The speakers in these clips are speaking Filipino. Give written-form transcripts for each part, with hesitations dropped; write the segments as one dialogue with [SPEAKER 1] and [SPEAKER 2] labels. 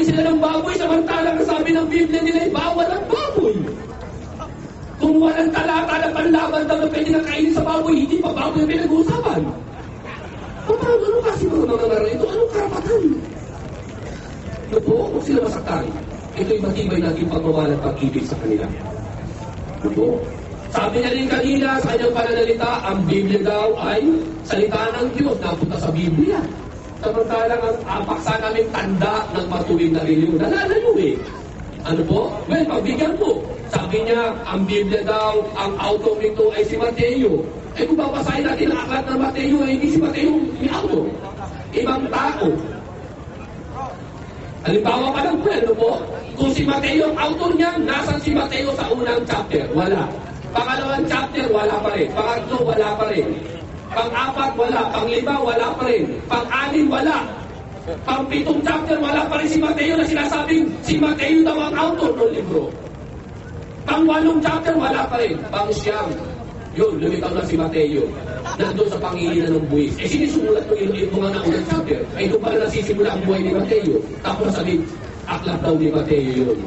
[SPEAKER 1] Kumakain sila ng baboy, samantalang sabi ng Biblia nila ay bawal ang baboy. Kung walang talata na panlaban daw na pwede na kainin sa baboy, hindi pa baboy ang pinag-uusapan. Ano kasi mga nangyari ito? Anong karapatan? Ito po, kung sila masaktan, ito'y matibay natin pagmamahal at pag-ibig sa kanila. Ito po. Sabi niya rin kanina sa kanyang pananalita, ang Biblia daw ay salita ng Diyos, napunta sa Biblia. Samantalang ang paksa namin tanda ng matuwid na reliyon. Nalalayo eh. Ano po? Well, pagbigyan po. Sabi niya, ang Biblia daw, ang author nito ay si Mateo. Eh kung babasahin natin ang aklat ng Mateo, eh, hindi si Mateo may author. Ibang tao. Halimbawa pa lang po, ano po? Kung si Mateo ang author niya, nasan si Mateo sa unang chapter? Wala. Pangalawang chapter, wala pa rin. Pangatlo, wala pa rin. Pang-apat, wala. Pang-lima, wala pa rin. Pang-anim, wala. Pang-pitong chapter, wala pa rin si Mateo na sinasabing si Mateo daw ang author ng libro. Pang-walong chapter, wala pa rin. Pang-siyam, yun, lumitaw na si Mateo. Nandun sa pangilinan ng buwis. Eh, sinisulat mo yung mga naunang chapter. Ay, doon pala nasisimula ang buhay ni Mateo. Tapos sabihin, aklat daw ni Mateo yun.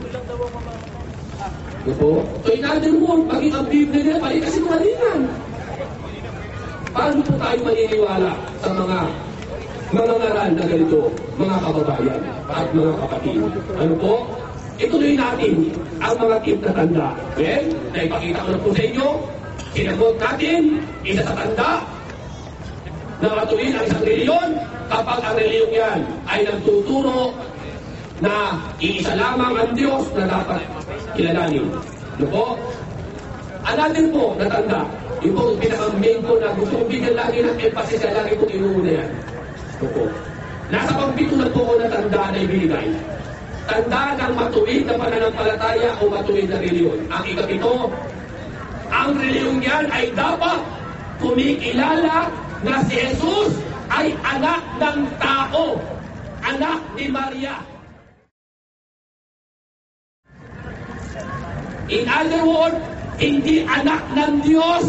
[SPEAKER 1] Ito? So, in other words, maging ang Biblia nila, pali kasi kalingan. Paano po tayo maniniwala sa mga ngaral na ganito, mga kababayan at mga kapatid? Ano po? Ituloy natin ang mga tip na tanda. Well, naipakita ko na po sa inyo, sinagot natin, isa sa tanda, na matuloy ang isang reliyon kapag ang reliyon yan ay nagtuturo na iisa lamang ang Diyos na dapat kilalanin. Ano po? Another po, natanda. Yung po, pinaka-main ko na gusto kong bigyan lagi ng emphasis na lagi kong inuuna yan. Ano po? Nasa pang-pito na po ko natanda na ibigay. Tanda ng matuwid na pananampalataya o matuwid na reliyon. Ang ikapito, ang reliyon yan ay dapat kumikilala na si Jesus ay anak ng tao. Anak ni Maria. In other words, hindi anak ng Diyos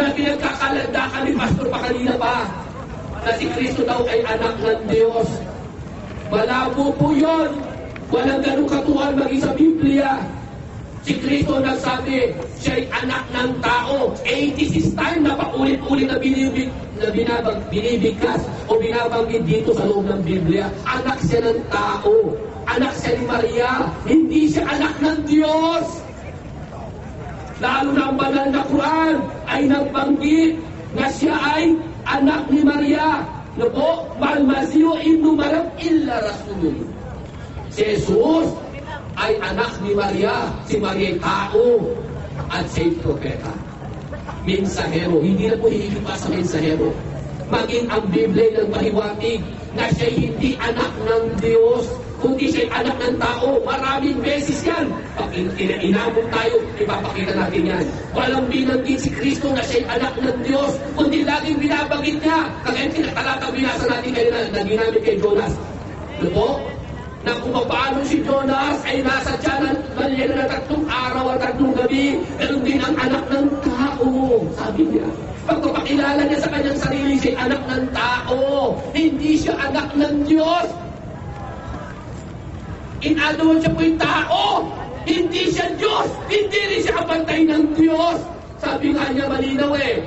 [SPEAKER 1] na pinagkakalandakan ni Pastor pa kanina pa na si Kristo daw ay anak ng Diyos. Malabo po yun. Walang ganong katuhan maging sa Biblia. Si Kristo nagsabi, siya ay anak ng tao. 86 times na paulit-ulit na binibigkas o binabanggit dito sa loob ng Biblia. Anak siya ng tao. Anak siya ni Maria. Hindi siya anak ng Diyos. Lalo na ang banal na Quran ay nagbanggit na siya ay anak ni Maria. No po, Malmasiyo ibnu Maryam illa Rasulun. Si Jesus ay anak ni Maria. Si Maria ay tao at siya ay propeta. Mensahero. Hindi na po hihigit pa sa mensahero. Maging ang Biblia ng mahiwatig na siya hindi anak ng Diyos, kundi siya anak ng tao. Maraming beses yan. Pag inabot tayo, ipapakita natin yan. Walang binanggit si Kristo na siya anak ng Diyos, kundi laging binabanggit niya. Kagaya talaga binasa natin kayo na ginamit kay Jonas. Ano po? Na kung paano si Jonas ay nasa tiyan ng balyan na 3 araw at 3 gabi, ganun din ang anak ng tao. Sabi niya. Pagpapakilala niya sa kanyang sarili, siya anak ng tao. Hindi siya anak ng Diyos. In other words, siya po yung tao. Hindi siya Diyos. Hindi rin siya kapantay ng Diyos. Sabi nga niya malinaw eh.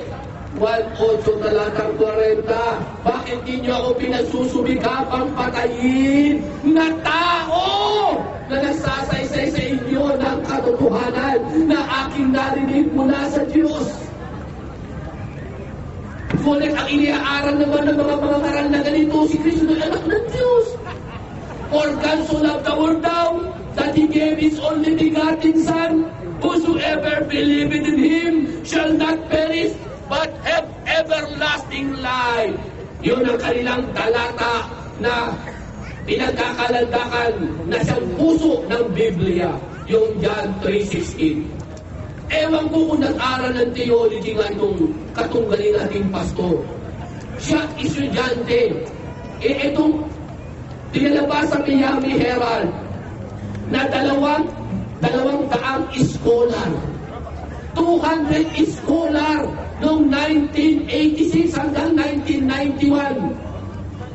[SPEAKER 1] 1:8 talatang 40. Bakit di niyo ako pinagsusubikapang patayin na tao na nagsasaysay sa inyo ng katotohanan na aking narinig mula sa Diyos? Ngunit ang iniaaral naman ng mga pangangaral na ganito, si Kristo na anak ng Diyos. For God so loved the world down that He gave His only begotten Son, whosoever believeth in Him shall not perish, but have everlasting life. Yun ang kanilang talata na pinagkakalandakan na siyang puso ng Biblia. Yung John 3:16. Ewan ko kung nag-aral ng theology nga itong katunggalin nating pastor. Siya estudyante. Itong pinalabas sa Miami Herald na dalawang scholar. 200 scholar noong 1986 hanggang 1991.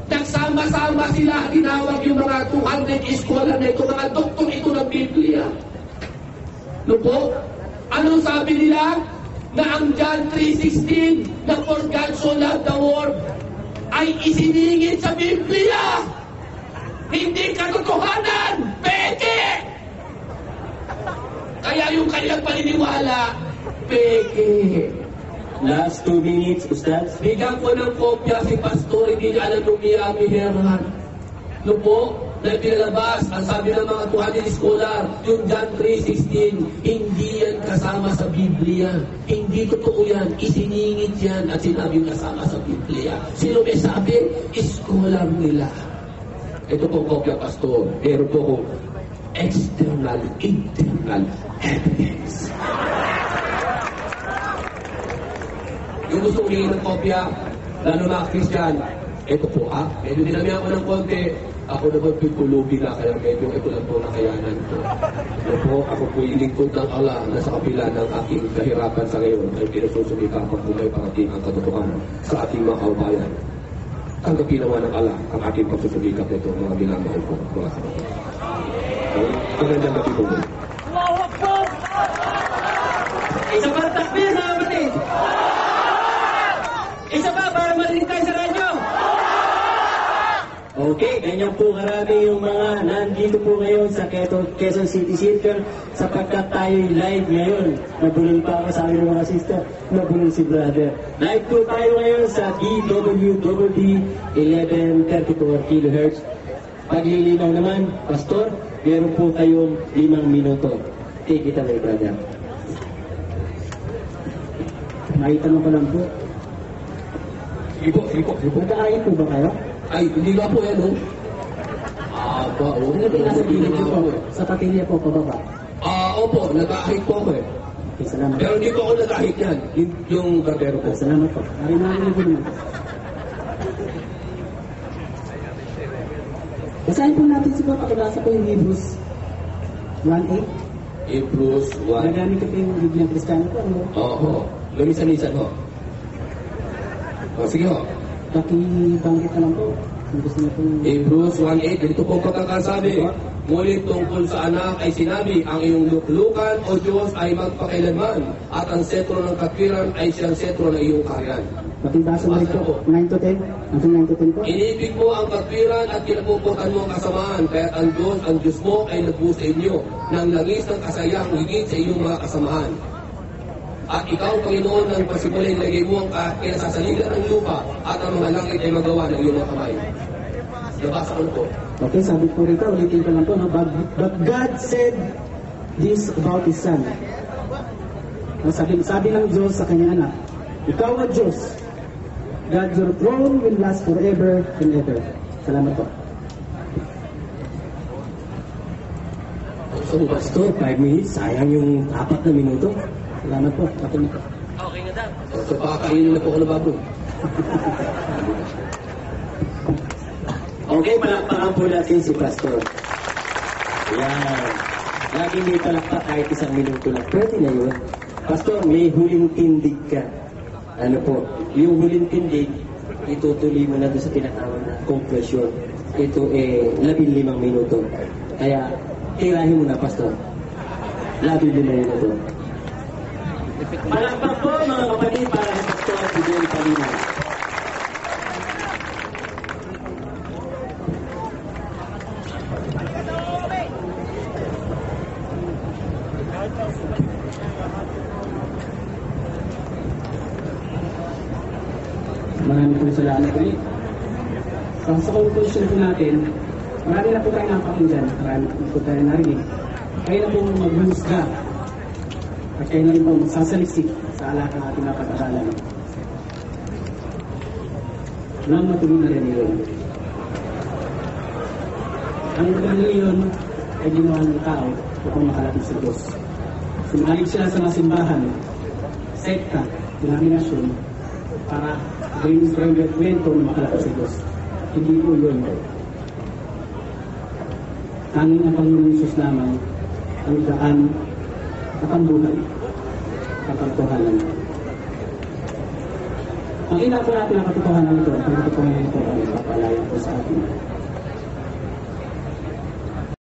[SPEAKER 1] Nagsama-sama sila, tinawag yung mga 200 iskola na ito, mga doktor ito ng Biblia. No po? Anong sabi nila? Na ang John 3:16 na for God so loved the world ay isiningit sa Biblia. Hindi katotohanan! Peke! Kaya yung kanilang paniniwala, peke.
[SPEAKER 2] Last 2 minutes, Ustaz.
[SPEAKER 1] Bigyan ko ng kopya si Pastor, hindi niya alam nung Miami Herald. No po, na pinalabas, ang sabi ng mga 200 scholar, yung John 3:16, hindi yan kasama sa Biblia. Hindi totoo yan. Isiningit yan at sinabing kasama sa Biblia. Sino may sabi? Scholar nila. Ito po kopya, Pastor. Pero po kung external, internal evidence. Yung gusto ulihin ng kopya, lalo mga Christian, ito po medyo dinamihan ko ng konti, ako naman pipulubi na, kaya medyo ito lang po nakayanan ko. Ito po, ako po yung lingkod ng Allah na sa kapila ng aking kahirapan sa ngayon ay pinasusulikan ko po may parating ang katotohanan sa ating mga kaubayan. Tanggapin naman ng Allah ang aking pagsusulikat nito, mga minamahal ko, mga kapatid. Magandang gabi po.
[SPEAKER 2] Isa pa takbir, mga kapatid. Isa pa para marinig tayo sa radyo. Okay, ganyan po karami yung mga nandito po ngayon sa Quezon City Circle sapagkat tayo'y live ngayon. Nabulol pa ako sa akin ng mga sister, nabulol si brother. Live po tayo ngayon sa DWWD 1134 kHz. Paglilinaw naman, Pastor, meron po kayong 5 minuto. Take it away, brother.
[SPEAKER 3] Maitanong ko lang po.
[SPEAKER 1] Sige po.
[SPEAKER 3] Nag-aayin po ba kayo?
[SPEAKER 1] Ay, hindi nga po yan,
[SPEAKER 3] Ano po nasa piling niyo po? Sa patilya po, pababa.
[SPEAKER 1] Opo, nag-ahit po ako eh.
[SPEAKER 3] Okay, salamat.
[SPEAKER 1] Pero hindi po ako nag-ahit yan, yung barbero ko.
[SPEAKER 3] Salamat po. Narinig po naman. Basahin po natin siguro, pakibasa po yung Hebrews 1:8.
[SPEAKER 1] Hebrews 1.
[SPEAKER 3] Nagamit ko po yung Biblia Kristiyano po. Ano?
[SPEAKER 1] Oo. Lumisan-lisan ho. Sige ho.
[SPEAKER 3] Pakibanggit na lang po. Kung gusto niyo po yung...
[SPEAKER 1] Hebrews 1:8, ganito po pagkakasabi. Ngunit tungkol sa anak ay sinabi, ang iyong luklukan o Diyos ay magpakailanman, at ang sentro ng katwiran ay siyang sentro ng iyong kaharian.
[SPEAKER 3] Pakibasa mo rin po. 9 to 10. Hanggang 9 to 10 po.
[SPEAKER 1] Inibig mo ang katwiran at kinapuputan mo ang kasamaan, kaya ang Diyos mo ay nagbuhos sa inyo ng langis ng kasayang higit sa iyong mga kasamahan. At ikaw, Panginoon, ng pasimulay, lagay mo ang kinasasaligan ng lupa at ang mga langit ay magawa ng iyong mga kamay. Nabasa ko na po.
[SPEAKER 3] Okay, sabi po rito, ulitin ko lang po. No? But God said this about His Son. Sabi ng Diyos sa kanyang anak, ikaw ang Diyos. God, your throne will last forever and ever. Salamat po.
[SPEAKER 2] So, Pastor, 5 minutes, sayang yung 4 na minuto.
[SPEAKER 3] Salamat po. Pakinig po.
[SPEAKER 2] Okay na daw.
[SPEAKER 1] So, pakakainin na po ako ng baboy.
[SPEAKER 2] Okay, palakpakan po natin si Pastor. Yan. Lagi may palakpak kahit 1 minuto lang. Pwede na yun. Pastor, may huling tindig ka. Ano po, yung huling tindig, itutuloy mo na doon sa tinatawag na conclusion. Ito 15 minuto. Kaya, tirahin mo na, Pastor. 15 minuto. Palakpak po, mga kapatid, para sa Pastor Fidel Palina.
[SPEAKER 3] Maraming po salamat ulit. Sa conclusion po natin, marami na po tayo napakinggan, marami na po tayo narinig. Kayo na po maghusga at kayo na rin po magsasaliksik sa alak ng ating napag-aralan. Nang matuloy na rin yun. Ang reliyon ay ginawa ng tao upang makalapit sa Diyos. Sumalig sila sa mga simbahan, sekta, denominasyon, para gawin instrumento na makalapit sa Diyos. Hindi po yun. Tanging ang Panginoon Jesus lamang ang daan at ang buhay at ang tuhanan. Makita po natin ang katotohanan nito. Ang katotohanan nito ay papalayan po sa atin.